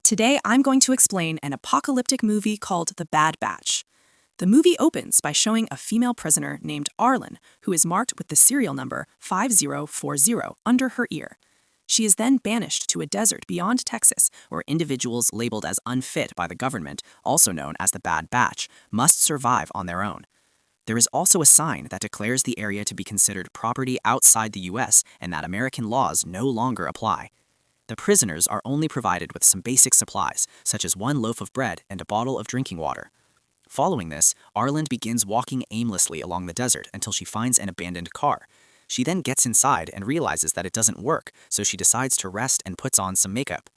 Today I'm going to explain an apocalyptic movie called The Bad Batch. The movie opens by showing a female prisoner named Arlen, who is marked with the serial number 5040 under her ear. She is then banished to a desert beyond Texas, where individuals labeled as unfit by the government, also known as the Bad Batch, must survive on their own. There is also a sign that declares the area to be considered property outside the US and that American laws no longer apply. The prisoners are only provided with some basic supplies, such as one loaf of bread and a bottle of drinking water. Following this, Arlen begins walking aimlessly along the desert until she finds an abandoned car. She then gets inside and realizes that it doesn't work, so she decides to rest and puts on some makeup.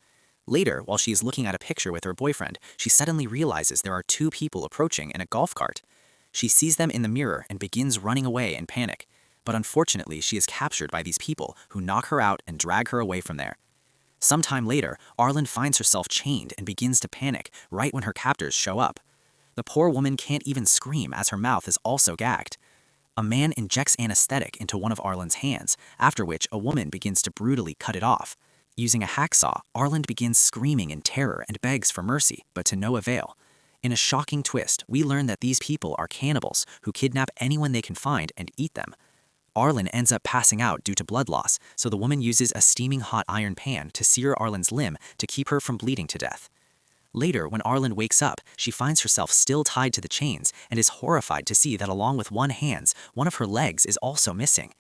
Later, while she is looking at a picture with her boyfriend, she suddenly realizes there are two people approaching in a golf cart. She sees them in the mirror and begins running away in panic. But unfortunately, she is captured by these people who knock her out and drag her away from there. Sometime later, Arlen finds herself chained and begins to panic right when her captors show up. The poor woman can't even scream as her mouth is also gagged. A man injects anesthetic into one of Arlen's hands, after which a woman begins to brutally cut it off. Using a hacksaw, Arlen begins screaming in terror and begs for mercy, but to no avail. In a shocking twist, we learn that these people are cannibals who kidnap anyone they can find and eat them. Arlen ends up passing out due to blood loss, so the woman uses a steaming hot iron pan to sear Arlen's limb to keep her from bleeding to death. Later, when Arlen wakes up, she finds herself still tied to the chains and is horrified to see that along with one hand, one of her legs is also missing.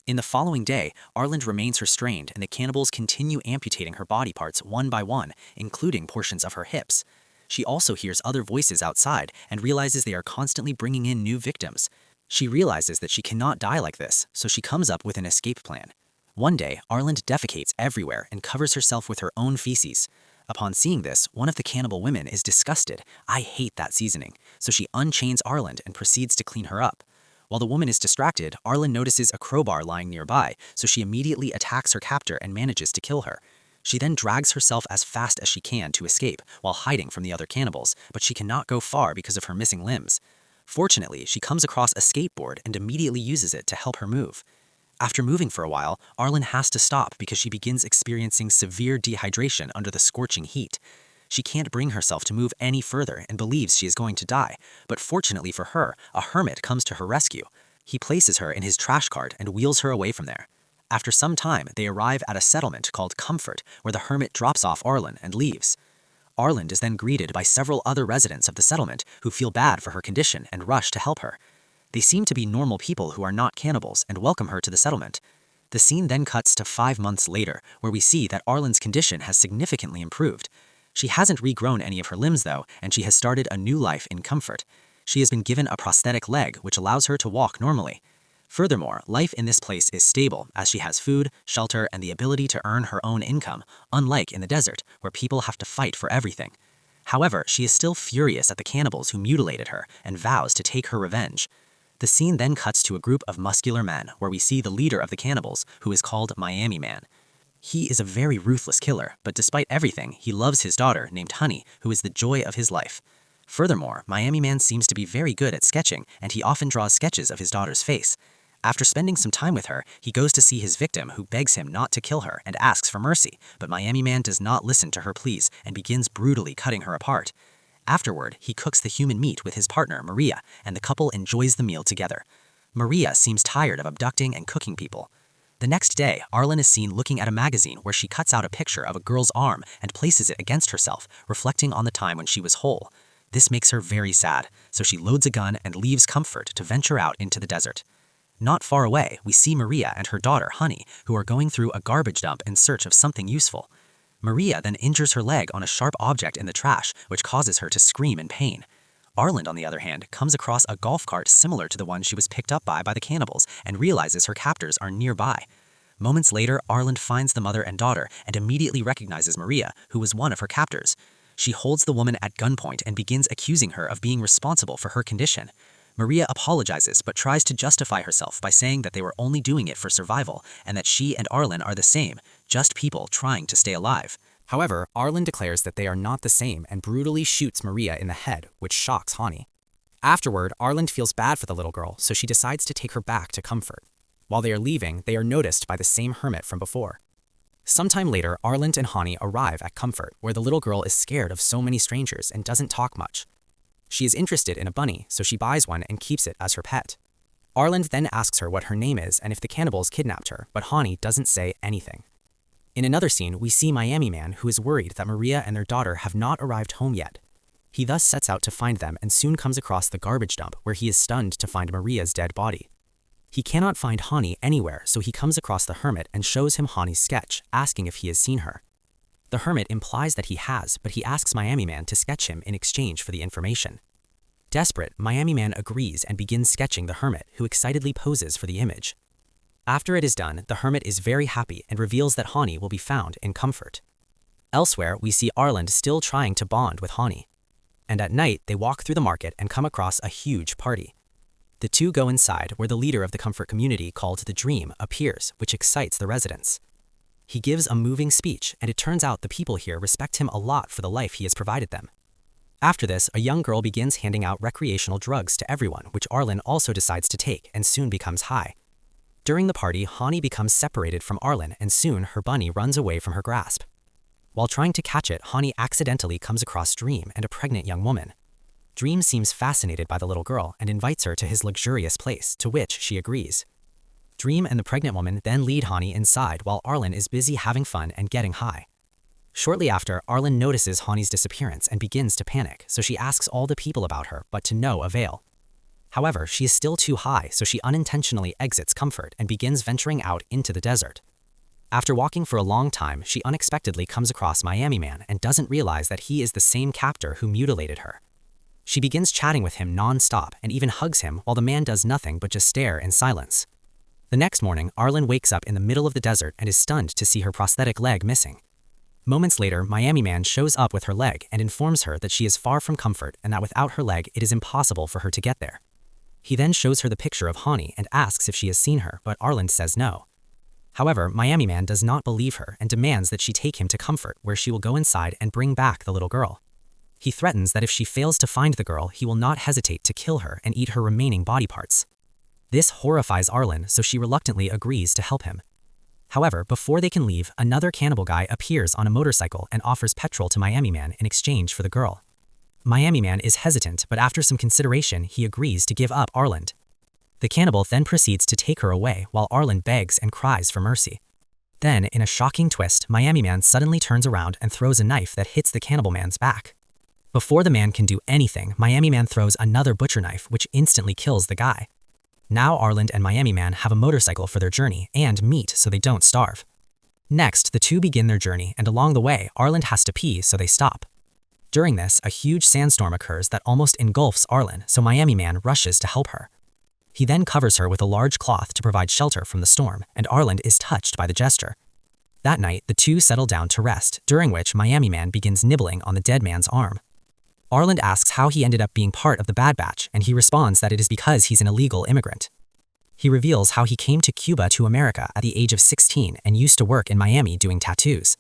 In the following day, Arlen remains restrained and the cannibals continue amputating her body parts one by one, including portions of her hips. She also hears other voices outside and realizes they are constantly bringing in new victims. She realizes that she cannot die like this, so she comes up with an escape plan. One day, Arlen defecates everywhere and covers herself with her own feces. Upon seeing this, one of the cannibal women is disgusted. "I hate that seasoning," so she unchains Arlen and proceeds to clean her up. While the woman is distracted, Arlen notices a crowbar lying nearby, so she immediately attacks her captor and manages to kill her. She then drags herself as fast as she can to escape while hiding from the other cannibals, but she cannot go far because of her missing limbs. Fortunately, she comes across a skateboard and immediately uses it to help her move. After moving for a while, Arlen has to stop because she begins experiencing severe dehydration under the scorching heat. She can't bring herself to move any further and believes she is going to die, but fortunately for her, a hermit comes to her rescue. He places her in his trash cart and wheels her away from there. After some time, they arrive at a settlement called Comfort, where the hermit drops off Arlen and leaves. Arlen is then greeted by several other residents of the settlement who feel bad for her condition and rush to help her. They seem to be normal people who are not cannibals and welcome her to the settlement. The scene then cuts to 5 months later, where we see that Arlen's condition has significantly improved. She hasn't regrown any of her limbs though, and she has started a new life in comfort. She has been given a prosthetic leg which allows her to walk normally. Furthermore, life in this place is stable as she has food, shelter, and the ability to earn her own income, unlike in the desert, where people have to fight for everything. However, she is still furious at the cannibals who mutilated her and vows to take her revenge. The scene then cuts to a group of muscular men where we see the leader of the cannibals, who is called Miami Man. He is a very ruthless killer, but despite everything, he loves his daughter, named Honey, who is the joy of his life. Furthermore, Miami Man seems to be very good at sketching, and he often draws sketches of his daughter's face. After spending some time with her, he goes to see his victim who begs him not to kill her and asks for mercy, but Miami Man does not listen to her pleas and begins brutally cutting her apart. Afterward, he cooks the human meat with his partner, Maria, and the couple enjoys the meal together. Maria seems tired of abducting and cooking people. The next day, Arlen is seen looking at a magazine where she cuts out a picture of a girl's arm and places it against herself, reflecting on the time when she was whole. This makes her very sad, so she loads a gun and leaves Comfort to venture out into the desert. Not far away, we see Maria and her daughter, Honey, who are going through a garbage dump in search of something useful. Maria then injures her leg on a sharp object in the trash, which causes her to scream in pain. Arlen, on the other hand, comes across a golf cart similar to the one she was picked up by the cannibals and realizes her captors are nearby. Moments later, Arlen finds the mother and daughter and immediately recognizes Maria, who was one of her captors. She holds the woman at gunpoint and begins accusing her of being responsible for her condition. Maria apologizes but tries to justify herself by saying that they were only doing it for survival and that she and Arlen are the same, just people trying to stay alive. However, Arlen declares that they are not the same and brutally shoots Maria in the head, which shocks Honey. Afterward, Arlen feels bad for the little girl, so she decides to take her back to Comfort. While they are leaving, they are noticed by the same hermit from before. Sometime later, Arlen and Hani arrive at Comfort, where the little girl is scared of so many strangers and doesn't talk much. She is interested in a bunny, so she buys one and keeps it as her pet. Arlen then asks her what her name is and if the cannibals kidnapped her, but Hani doesn't say anything. In another scene, we see Miami Man, who is worried that Maria and their daughter have not arrived home yet. He thus sets out to find them and soon comes across the garbage dump, where he is stunned to find Maria's dead body. He cannot find Hani anywhere, so he comes across the hermit and shows him Hani's sketch, asking if he has seen her. The hermit implies that he has, but he asks Miami Man to sketch him in exchange for the information. Desperate, Miami Man agrees and begins sketching the hermit, who excitedly poses for the image. After it is done, the hermit is very happy and reveals that Hani will be found in Comfort. Elsewhere, we see Arlen still trying to bond with Hani. And at night, they walk through the market and come across a huge party. The two go inside, where the leader of the Comfort community, called the Dream, appears, which excites the residents. He gives a moving speech, and it turns out the people here respect him a lot for the life he has provided them. After this, a young girl begins handing out recreational drugs to everyone, which Arlen also decides to take and soon becomes high. During the party, Hani becomes separated from Arlen, and soon her bunny runs away from her grasp. While trying to catch it, Hani accidentally comes across Dream and a pregnant young woman. Dream seems fascinated by the little girl and invites her to his luxurious place, to which she agrees. Dream and the pregnant woman then lead Hani inside while Arlen is busy having fun and getting high. Shortly after, Arlen notices Hani's disappearance and begins to panic, so she asks all the people about her, but to no avail. However, she is still too high, so she unintentionally exits Comfort and begins venturing out into the desert. After walking for a long time, she unexpectedly comes across Miami Man and doesn't realize that he is the same captor who mutilated her. She begins chatting with him non-stop and even hugs him while the man does nothing but just stare in silence. The next morning, Arlen wakes up in the middle of the desert and is stunned to see her prosthetic leg missing. Moments later, Miami Man shows up with her leg and informs her that she is far from Comfort and that without her leg, it is impossible for her to get there. He then shows her the picture of Hani and asks if she has seen her, but Arlen says no. However, Miami Man does not believe her and demands that she take him to Comfort, where she will go inside and bring back the little girl. He threatens that if she fails to find the girl, he will not hesitate to kill her and eat her remaining body parts. This horrifies Arlen, so she reluctantly agrees to help him. However, before they can leave, another cannibal guy appears on a motorcycle and offers petrol to Miami Man in exchange for the girl. Miami Man is hesitant, but after some consideration, he agrees to give up Arlen. The cannibal then proceeds to take her away while Arlen begs and cries for mercy. Then, in a shocking twist, Miami Man suddenly turns around and throws a knife that hits the cannibal man's back. Before the man can do anything, Miami Man throws another butcher knife, which instantly kills the guy. Now Arlen and Miami Man have a motorcycle for their journey and meat so they don't starve. Next, the two begin their journey, and along the way, Arlen has to pee, so they stop. During this, a huge sandstorm occurs that almost engulfs Arlen, so Miami Man rushes to help her. He then covers her with a large cloth to provide shelter from the storm, and Arlen is touched by the gesture. That night, the two settle down to rest, during which Miami Man begins nibbling on the dead man's arm. Arlen asks how he ended up being part of the Bad Batch, and he responds that it is because he's an illegal immigrant. He reveals how he came to Cuba to America at the age of 16 and used to work in Miami doing tattoos.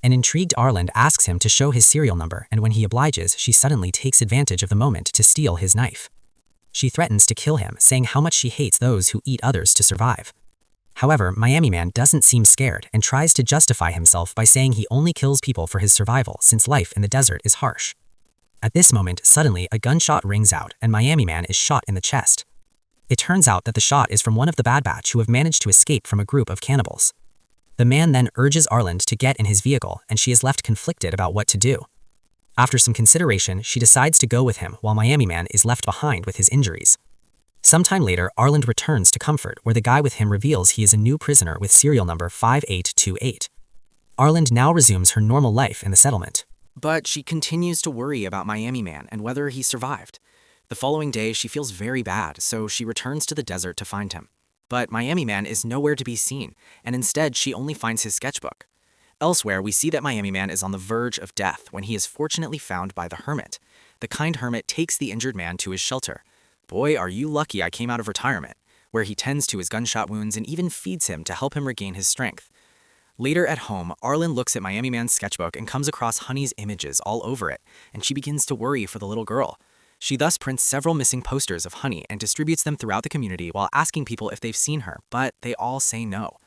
An intrigued Arlen asks him to show his serial number, and when he obliges, she suddenly takes advantage of the moment to steal his knife. She threatens to kill him, saying how much she hates those who eat others to survive. However, Miami Man doesn't seem scared and tries to justify himself by saying he only kills people for his survival since life in the desert is harsh. At this moment, suddenly a gunshot rings out and Miami Man is shot in the chest. It turns out that the shot is from one of the Bad Batch who have managed to escape from a group of cannibals. The man then urges Arlen to get in his vehicle, and she is left conflicted about what to do. After some consideration, she decides to go with him while Miami Man is left behind with his injuries. Sometime later, Arlen returns to Comfort, where the guy with him reveals he is a new prisoner with serial number 5828. Arlen now resumes her normal life in the settlement. But she continues to worry about Miami Man and whether he survived. The following day, she feels very bad, so she returns to the desert to find him. But Miami Man is nowhere to be seen, and instead she only finds his sketchbook. Elsewhere, we see that Miami Man is on the verge of death when he is fortunately found by the hermit. The kind hermit takes the injured man to his shelter. Boy, are you lucky I came out of retirement, where he tends to his gunshot wounds and even feeds him to help him regain his strength. Later at home, Arlen looks at Miami Man's sketchbook and comes across Honey's images all over it, and she begins to worry for the little girl. She thus prints several missing posters of Honey and distributes them throughout the community while asking people if they've seen her, but they all say no.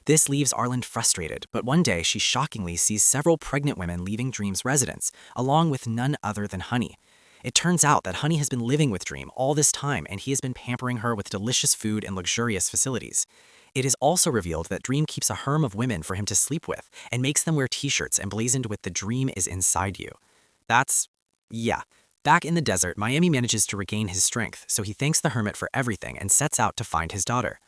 This leaves Arlen frustrated, but one day she shockingly sees several pregnant women leaving Dream's residence, along with none other than Honey. It turns out that Honey has been living with Dream all this time, and he has been pampering her with delicious food and luxurious facilities. It is also revealed that Dream keeps a harem of women for him to sleep with, and makes them wear t-shirts emblazoned with "The Dream is inside you." Yeah. Back in the desert, Miami manages to regain his strength, so he thanks the hermit for everything and sets out to find his daughter.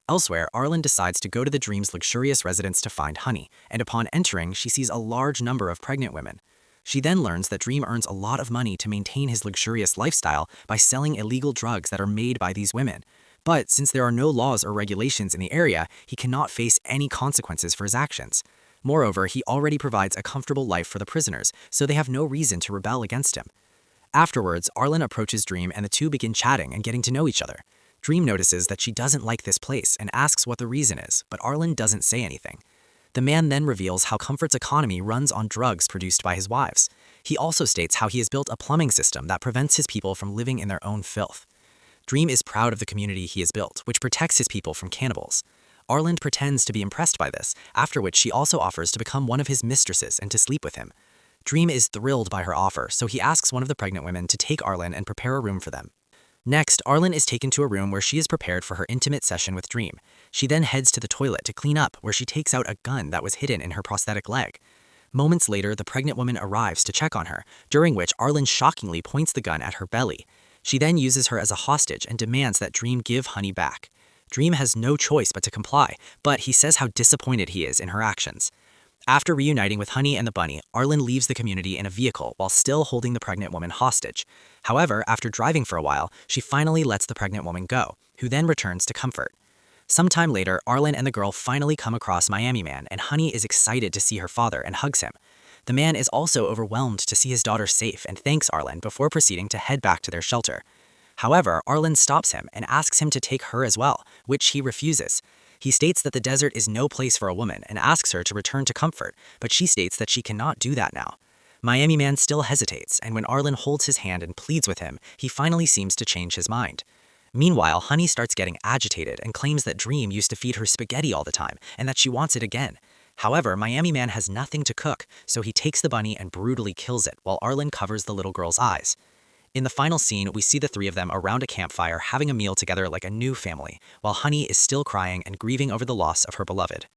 Elsewhere, Arlen decides to go to the Dream's luxurious residence to find Honey, and upon entering, she sees a large number of pregnant women. She then learns that Dream earns a lot of money to maintain his luxurious lifestyle by selling illegal drugs that are made by these women. But since there are no laws or regulations in the area, he cannot face any consequences for his actions. Moreover, he already provides a comfortable life for the prisoners, so they have no reason to rebel against him. Afterwards, Arlen approaches Dream and the two begin chatting and getting to know each other. Dream notices that she doesn't like this place and asks what the reason is, but Arlen doesn't say anything. The man then reveals how Comfort's economy runs on drugs produced by his wives. He also states how he has built a plumbing system that prevents his people from living in their own filth. Dream is proud of the community he has built, which protects his people from cannibals. Arlen pretends to be impressed by this, after which she also offers to become one of his mistresses and to sleep with him. Dream is thrilled by her offer, so he asks one of the pregnant women to take Arlen and prepare a room for them. Next, Arlen is taken to a room where she is prepared for her intimate session with Dream. She then heads to the toilet to clean up, where she takes out a gun that was hidden in her prosthetic leg. Moments later, the pregnant woman arrives to check on her, during which Arlen shockingly points the gun at her belly. She then uses her as a hostage and demands that Dream give Honey back. Dream has no choice but to comply, but he says how disappointed he is in her actions. After reuniting with Honey and the bunny, Arlen leaves the community in a vehicle while still holding the pregnant woman hostage. However, after driving for a while, she finally lets the pregnant woman go, who then returns to Comfort. Sometime later, Arlen and the girl finally come across Miami Man, and Honey is excited to see her father and hugs him. The man is also overwhelmed to see his daughter safe and thanks Arlen before proceeding to head back to their shelter. However, Arlen stops him and asks him to take her as well, which he refuses. He states that the desert is no place for a woman and asks her to return to Comfort, but she states that she cannot do that now. Miami Man still hesitates, and when Arlen holds his hand and pleads with him, he finally seems to change his mind. Meanwhile, Honey starts getting agitated and claims that Dream used to feed her spaghetti all the time and that she wants it again. However, Miami Man has nothing to cook, so he takes the bunny and brutally kills it while Arlen covers the little girl's eyes. In the final scene, we see the three of them around a campfire having a meal together like a new family, while Honey is still crying and grieving over the loss of her beloved.